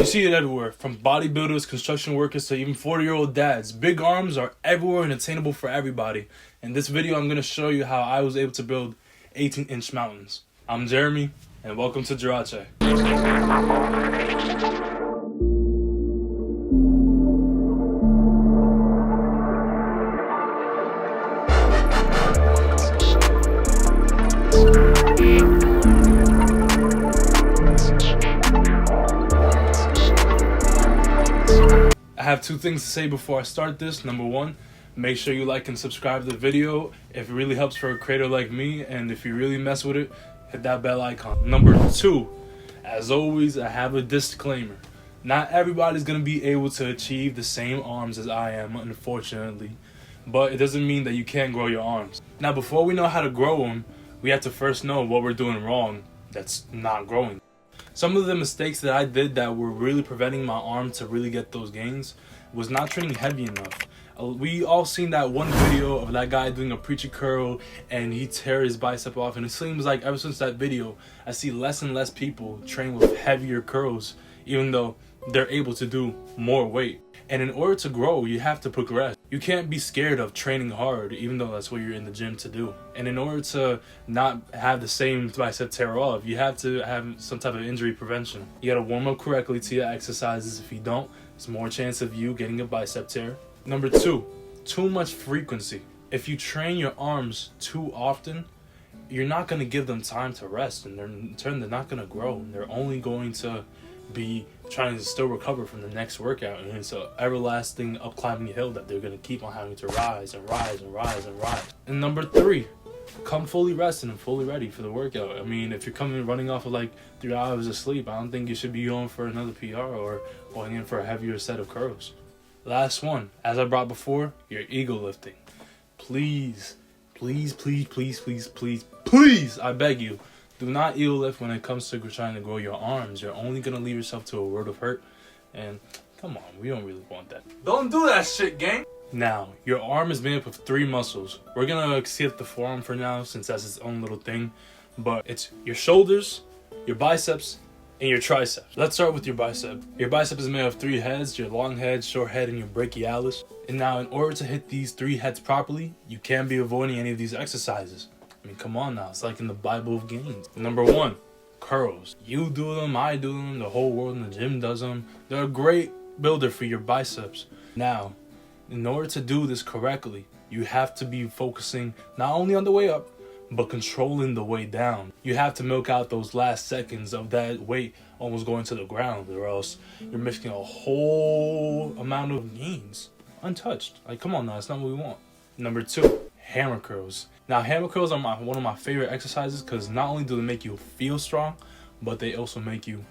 You see it everywhere, from bodybuilders, construction workers, to even 40-year-old dads. Big arms are everywhere and attainable for everybody. In this video, I'm going to show you how I was able to build 18-inch mountains. I'm Jeremy, and welcome to Jirache. I have two things to say before I start this. Number one, make sure you like and subscribe to the video if it really helps for a creator like me, and if you really mess with it, hit that bell icon. Number two, as always, I have a disclaimer. Not everybody's going to be able to achieve the same arms as I am, unfortunately, but it doesn't mean that you can't grow your arms. Now, before we know how to grow them, we have to first know what we're doing wrong that's not growing. Some of the mistakes that I did that were really preventing my arm to really get those gains was not training heavy enough. We all seen that one video of that guy doing a preacher curl and he tear his bicep off, and it seems like ever since that video I see less and less people train with heavier curls, even though they're able to do more weight. And in order to grow, you have to progress. You can't be scared of training hard, even though that's what you're in the gym to do. And in order to not have the same bicep tear off, you have to have some type of injury prevention. You gotta warm up correctly to your exercises. If you don't, there's more chance of you getting a bicep tear. Number two, too much frequency. If you train your arms too often, you're not gonna give them time to rest, and in turn, they're not gonna grow. They're only going to be trying to still recover from the next workout, and it's an everlasting up climbing hill that they're going to keep on having to rise and rise and rise and rise. And number three, come fully rested and fully ready for the workout. I mean, if you're coming running off of like 3 hours of sleep, I don't think you should be going for another PR or going in for a heavier set of curls. Last one, as I brought before, your ego lifting. Please, please, please, please, please, please, please, I beg you, do not ego lift when it comes to trying to grow your arms. You're only going to leave yourself to a world of hurt. And come on, we don't really want that. Don't do that shit, gang. Now, your arm is made up of 3 muscles. We're going to skip the forearm for now since that's its own little thing. But it's your shoulders, your biceps, and your triceps. Let's start with your bicep. Your bicep is made of 3 heads, your long head, short head, and your brachialis. And now, in order to hit these 3 heads properly, you can't be avoiding any of these exercises. I mean, come on now. It's like in the Bible of gains. Number 1, curls. You do them, I do them, the whole world in the gym does them. They're a great builder for your biceps. Now, in order to do this correctly, you have to be focusing not only on the way up, but controlling the way down. You have to milk out those last seconds of that weight almost going to the ground, or else you're missing a whole amount of gains untouched. Like, come on now, that's not what we want. Number 2, hammer curls. Now, hammer curls are one of my favorite exercises because not only do they make you feel strong, but they also make you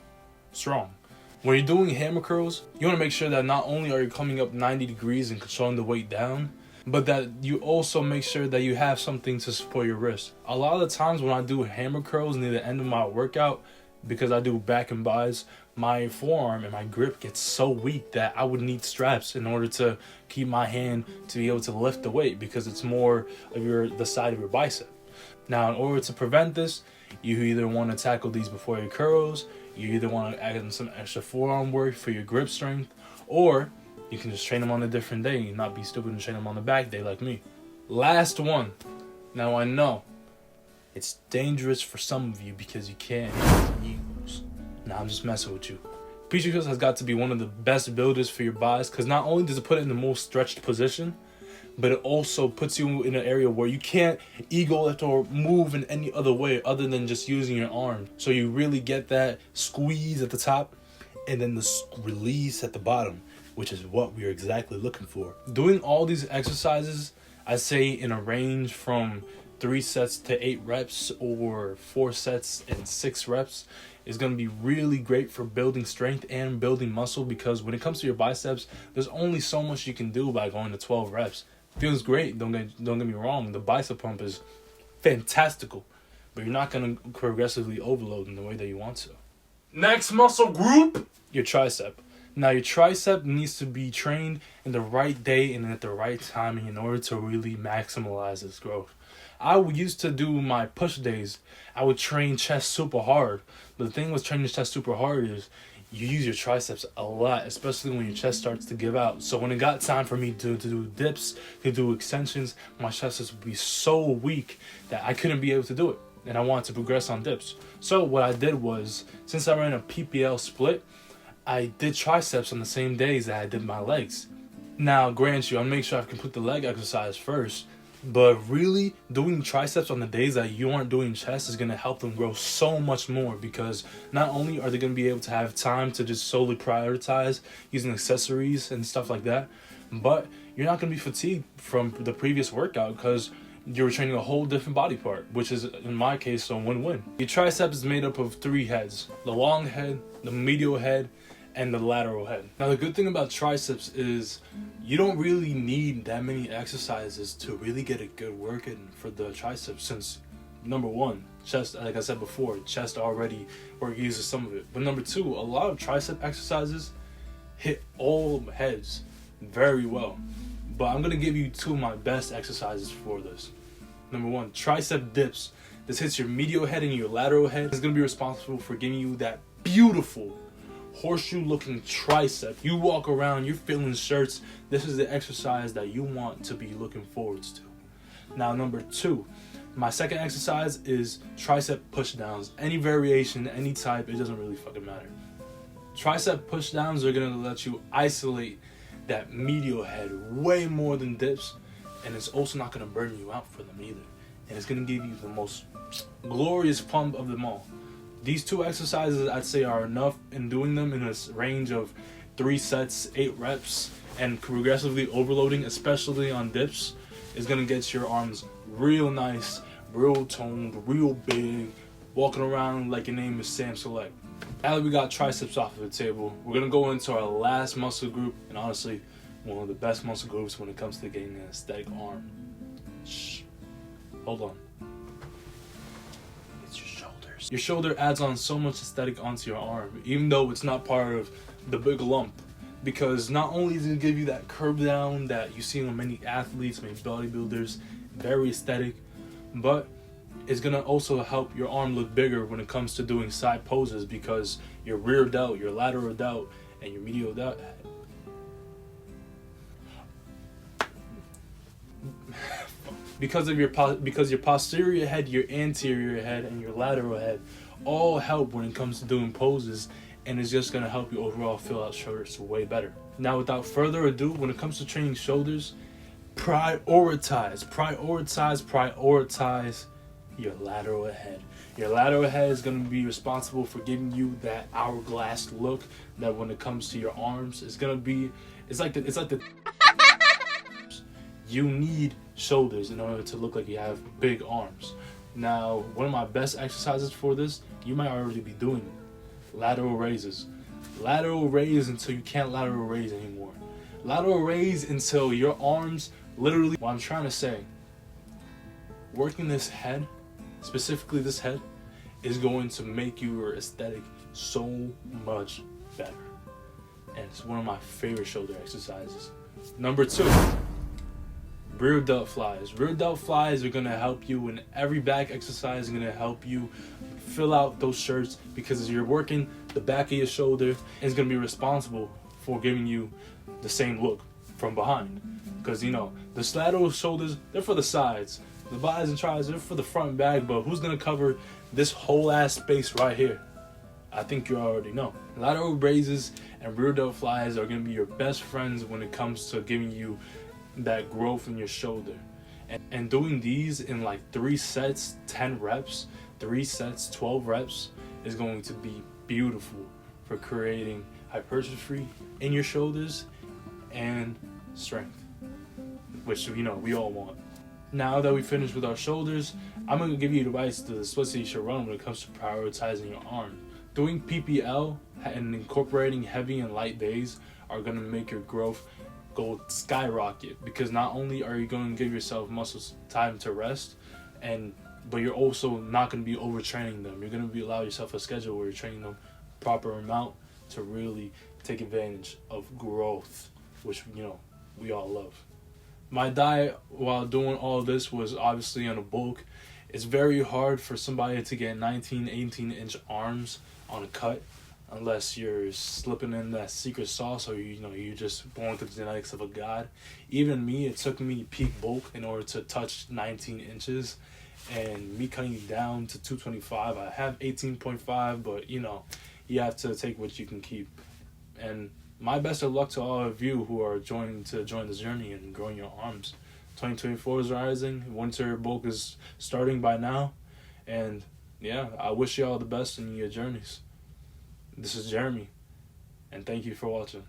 strong. When you're doing hammer curls, you want to make sure that not only are you coming up 90 degrees and controlling the weight down, but that you also make sure that you have something to support your wrist. A lot of the times when I do hammer curls near the end of my workout, because I do back and bis, my forearm and my grip gets so weak that I would need straps in order to keep my hand to be able to lift the weight, because it's more of the side of your bicep. Now, in order to prevent this, you either want to tackle these before your curls, you either want to add in some extra forearm work for your grip strength, or you can just train them on a different day and not be stupid and train them on the back day like me. Last one. Now, I know it's dangerous for some of you because you can't use. Nah, I'm just messing with you. Preacher curls has got to be one of the best builders for your biceps, because not only does it put it in the most stretched position, but it also puts you in an area where you can't ego lift or move in any other way other than just using your arm. So you really get that squeeze at the top and then the release at the bottom, which is what we're exactly looking for. Doing all these exercises, I say in a range from 3 sets to 8 reps or 4 sets and 6 reps, is going to be really great for building strength and building muscle, because when it comes to your biceps, there's only so much you can do by going to 12 reps. Feels great, don't get me wrong. The bicep pump is fantastical, but you're not going to progressively overload in the way that you want to. Next muscle group, your tricep. Now, your tricep needs to be trained in the right day and at the right timing in order to really maximize its growth. I used to do my push days. I would train chest super hard. But the thing with training chest super hard is you use your triceps a lot, especially when your chest starts to give out. So when it got time for me to do dips, to do extensions, my triceps would be so weak that I couldn't be able to do it. And I wanted to progress on dips. So what I did was, since I ran a PPL split, I did triceps on the same days that I did my legs. Now, grant you, I'll make sure I complete the leg exercise first. But really, doing triceps on the days that you aren't doing chest is going to help them grow so much more, because not only are they going to be able to have time to just solely prioritize using accessories and stuff like that, but you're not going to be fatigued from the previous workout because you're training a whole different body part, which is, in my case, a win-win. Your tricep is made up of 3 heads: the long head, the medial head, and the lateral head. Now, the good thing about triceps is you don't really need that many exercises to really get a good work in for the triceps, since number one, chest, like I said before, chest already uses some of it. But number two, a lot of tricep exercises hit all heads very well. But I'm gonna give you 2 of my best exercises for this. Number one, tricep dips. This hits your medial head and your lateral head. It's gonna be responsible for giving you that beautiful horseshoe looking tricep. You walk around, you're feeling shirts. This is the exercise that you want to be looking forward to. Now, number 2, my second exercise is tricep push downs. Any variation, any type, it doesn't really fucking matter. Tricep push downs are gonna let you isolate that medial head way more than dips, and it's also not gonna burn you out for them either. And it's gonna give you the most glorious pump of them all. These 2 exercises, I'd say, are enough in doing them in a range of 3 sets, 8 reps, and progressively overloading, especially on dips, is going to get your arms real nice, real toned, real big, walking around like your name is Sam Select. Now that we got triceps off of the table, we're going to go into our last muscle group, and honestly, one of the best muscle groups when it comes to getting an aesthetic arm. Shh. Hold on. Your shoulder adds on so much aesthetic onto your arm, even though it's not part of the big lump. Because not only is it going to give you that curve down that you see on many athletes, many bodybuilders, very aesthetic, but it's going to also help your arm look bigger when it comes to doing side poses, because your rear delt, your lateral delt, and your medial delt. Because your posterior head, your anterior head, and your lateral head all help when it comes to doing poses, and it's just going to help you overall fill out shoulders way better. Now, without further ado, when it comes to training shoulders, prioritize your lateral head. Your lateral head is going to be responsible for giving you that hourglass look that when it comes to your arms, it's like the you need shoulders in order to look like you have big arms. Now, one of my best exercises for this, you might already be doing it. Lateral raises. Lateral raise until you can't lateral raise anymore. Lateral raise until your arms literally, what I'm trying to say, working this head, specifically this head, is going to make your aesthetic so much better. And it's one of my favorite shoulder exercises. Number 2. Rear delt flies. Rear delt flies are going to help you in every back exercise. Going to help you fill out those shirts, because as you're working the back of your shoulder, it's going to be responsible for giving you the same look from behind. Because, you know, the lateral shoulders, they're for the sides. The bis and tris, they're for the front and back. But who's going to cover this whole ass space right here? I think you already know. Lateral raises and rear delt flies are going to be your best friends when it comes to giving you that growth in your shoulder. And doing these in like 3 sets, 10 reps, 3 sets, 12 reps is going to be beautiful for creating hypertrophy in your shoulders and strength, which, you know, we all want. Now that we finished with our shoulders, I'm going to give you advice to the splits that you should run when it comes to prioritizing your arm. Doing PPL and incorporating heavy and light days are going to make your growth go skyrocket, because not only are you going to give yourself muscles time to rest, but you're also not going to be overtraining them. You're going to allow yourself a schedule where you're training them proper amount to really take advantage of growth, which, you know, we all love. My diet while doing all of this was obviously on a bulk. It's very hard for somebody to get 19, 18-inch arms on a cut. unless you're slipping in that secret sauce, or you're just born with the genetics of a god. Even me, it took me peak bulk in order to touch 19 inches, and me cutting down to 225. I have 18.5, but you have to take what you can keep. And my best of luck to all of you who are join this journey and growing your arms. 2024 is rising. Winter bulk is starting by now. And yeah, I wish you all the best in your journeys. This is Jeremy, and thank you for watching.